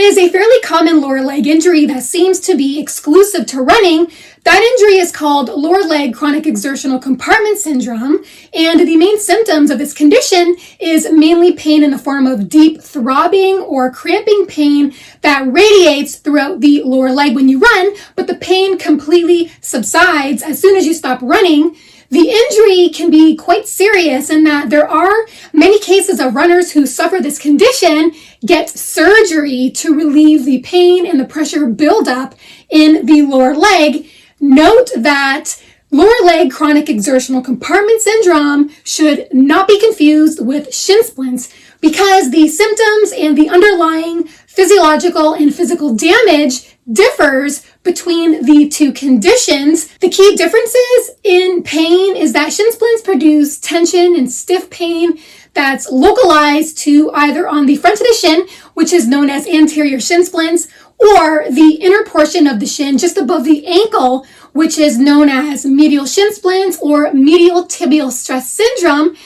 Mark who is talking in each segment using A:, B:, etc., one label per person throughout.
A: is a fairly common lower leg injury that seems to be exclusive to running. That injury is called lower leg chronic exertional compartment syndrome, and the main symptoms of this condition is mainly pain in the form of deep throbbing or cramping pain that radiates throughout the lower leg when you run, but the pain completely subsides as soon as you stop running. The injury can be quite serious in that there are many cases of runners who suffer this condition get surgery to relieve the pain and the pressure buildup in the lower leg. Note that lower leg chronic exertional compartment syndrome should not be confused with shin splints because the symptoms and the underlying physiological and physical damage differs between the two conditions. The key differences in pain is that shin splints produce tension and stiff pain that's localized to either on the front of the shin, which is known as anterior shin splints, or the inner portion of the shin just above the ankle, which is known as medial shin splints or medial tibial stress syndrome.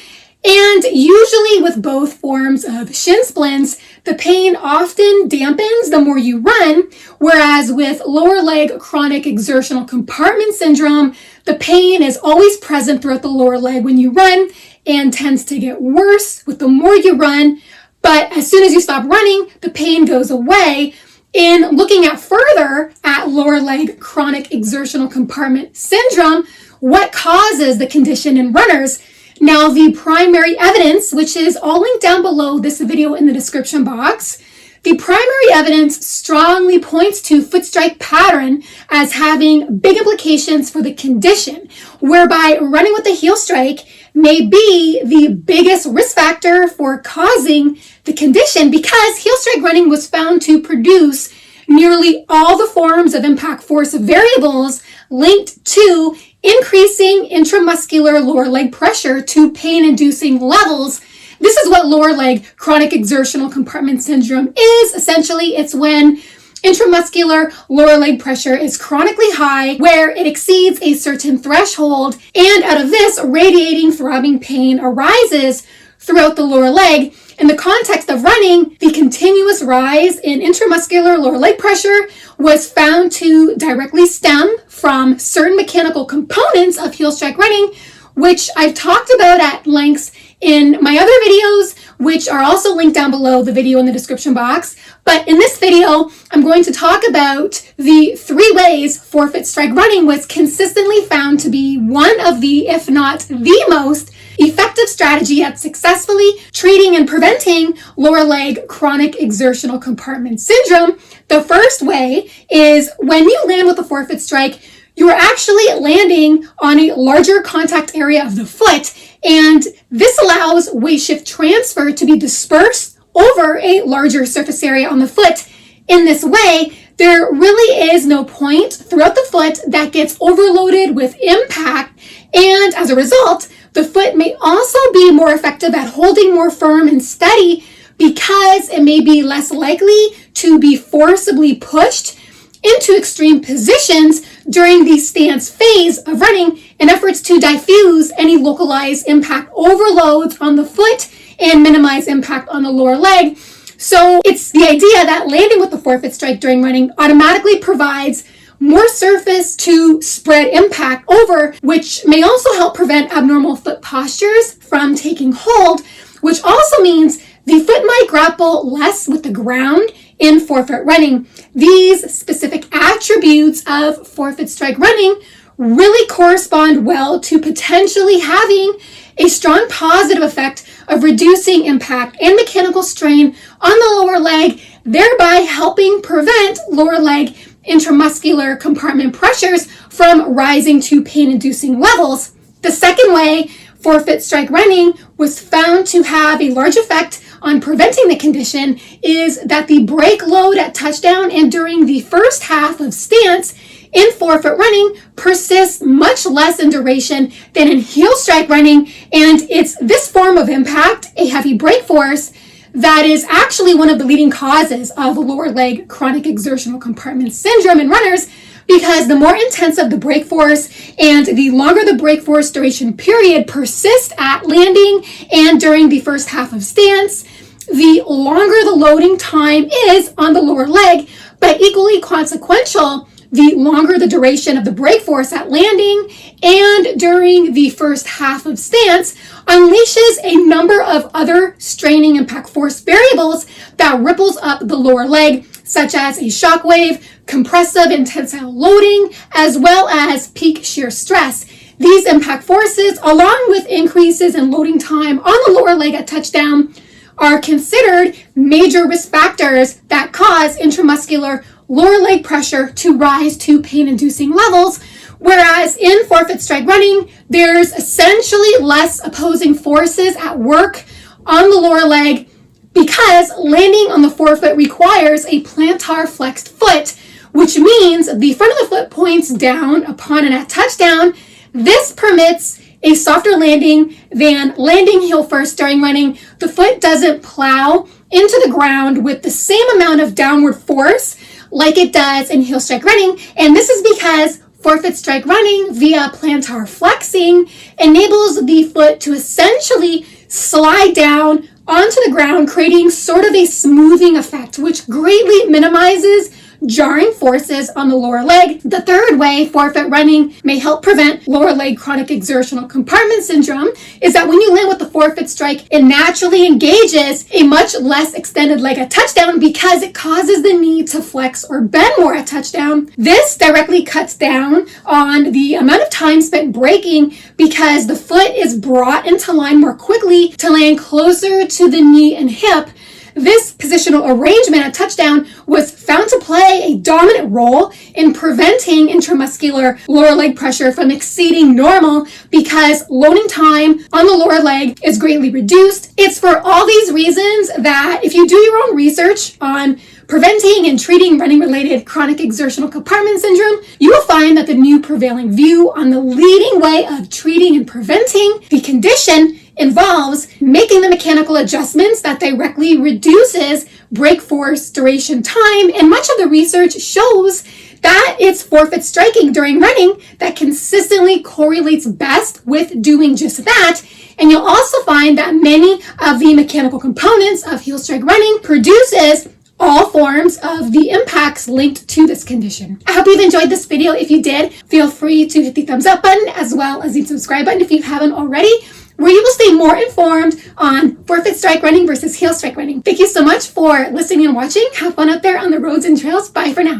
A: And usually with both forms of shin splints, the pain often dampens the more you run, whereas with lower leg chronic exertional compartment syndrome, the pain is always present throughout the lower leg when you run and tends to get worse with the more you run. But as soon as you stop running, the pain goes away. In looking at further at lower leg chronic exertional compartment syndrome, what causes the condition in runners? Now, the primary evidence, which is all linked down below this video in the description box, the primary evidence strongly points to foot strike pattern as having big implications for the condition, whereby running with a heel strike may be the biggest risk factor for causing the condition because heel strike running was found to produce nearly all the forms of impact force variables linked to increasing intramuscular lower leg pressure to pain-inducing levels. This is what lower leg chronic exertional compartment syndrome is. Essentially, it's when intramuscular lower leg pressure is chronically high, where it exceeds a certain threshold, and out of this, radiating throbbing pain arises throughout the lower leg. In the context of running, the continuous rise in intramuscular lower leg pressure was found to directly stem from certain mechanical components of heel strike running, which I've talked about at length in my other videos, which are also linked down below the video in the description box. But in this video, I'm going to talk about the 3 ways forefoot strike running was consistently found to be one of the, if not the most effective strategy at successfully treating and preventing lower leg chronic exertional compartment syndrome. The first way is when you land with a forefoot strike, you are actually landing on a larger contact area of the foot, and this allows weight shift transfer to be dispersed over a larger surface area on the foot. In this way, there really is no point throughout the foot that gets overloaded with impact, and as a result, the foot may also be more effective at holding more firm and steady because it may be less likely to be forcibly pushed into extreme positions during the stance phase of running in efforts to diffuse any localized impact overloads on the foot and minimize impact on the lower leg. So it's the idea that landing with the forefoot strike during running automatically provides more surface to spread impact over, which may also help prevent abnormal foot postures from taking hold, which also means the foot might grapple less with the ground in forefoot running. These specific attributes of forefoot strike running really correspond well to potentially having a strong positive effect of reducing impact and mechanical strain on the lower leg, thereby helping prevent lower leg intramuscular compartment pressures from rising to pain-inducing levels. The second way forefoot strike running was found to have a large effect on preventing the condition is that the brake load at touchdown and during the first half of stance in forefoot running persists much less in duration than in heel strike running, and it's this form of impact, a heavy brake force, that is actually one of the leading causes of lower leg chronic exertional compartment syndrome in runners, because the more intensive the brake force and the longer the brake force duration period persists at landing and during the first half of stance, the longer the loading time is on the lower leg, but equally consequential, the longer the duration of the brake force at landing and during the first half of stance unleashes a number of other straining impact force variables that ripples up the lower leg, such as a shock wave, compressive and tensile loading, as well as peak shear stress. These impact forces, along with increases in loading time on the lower leg at touchdown, are considered major risk factors that cause intramuscular lower leg pressure to rise to pain-inducing levels, whereas in forefoot strike running, there's essentially less opposing forces at work on the lower leg because landing on the forefoot requires a plantar flexed foot, which means the front of the foot points down upon and at touchdown. This permits a softer landing than landing heel first during running. The foot doesn't plow into the ground with the same amount of downward force like it does in heel strike running, and this is because forefoot strike running via plantar flexing enables the foot to essentially slide down onto the ground, creating sort of a smoothing effect, which greatly minimizes jarring forces on the lower leg. The third way forefoot running may help prevent lower leg chronic exertional compartment syndrome is that when you land with the forefoot strike, it naturally engages a much less extended leg at touchdown because it causes the need to flex or bend more at touchdown. This directly cuts down on the amount of time spent braking because the foot is brought into line more quickly to land closer to the knee and hip. This positional arrangement at touchdown was found to play a dominant role in preventing intramuscular lower leg pressure from exceeding normal because loading time on the lower leg is greatly reduced. It's for all these reasons that if you do your own research on preventing and treating running-related chronic exertional compartment syndrome, you will find that the new prevailing view on the leading way of treating and preventing the condition involves making the mechanical adjustments that directly reduces brake force duration time, and much of the research shows that it's forefoot striking during running that consistently correlates best with doing just that. And you'll also find that many of the mechanical components of heel strike running produces all forms of the impacts linked to this condition. I hope you've enjoyed this video. If you did, feel free to hit the thumbs up button as well as the subscribe button if you haven't already, where you will stay more informed on forefoot strike running versus heel strike running. Thank you so much for listening and watching. Have fun out there on the roads and trails. Bye for now.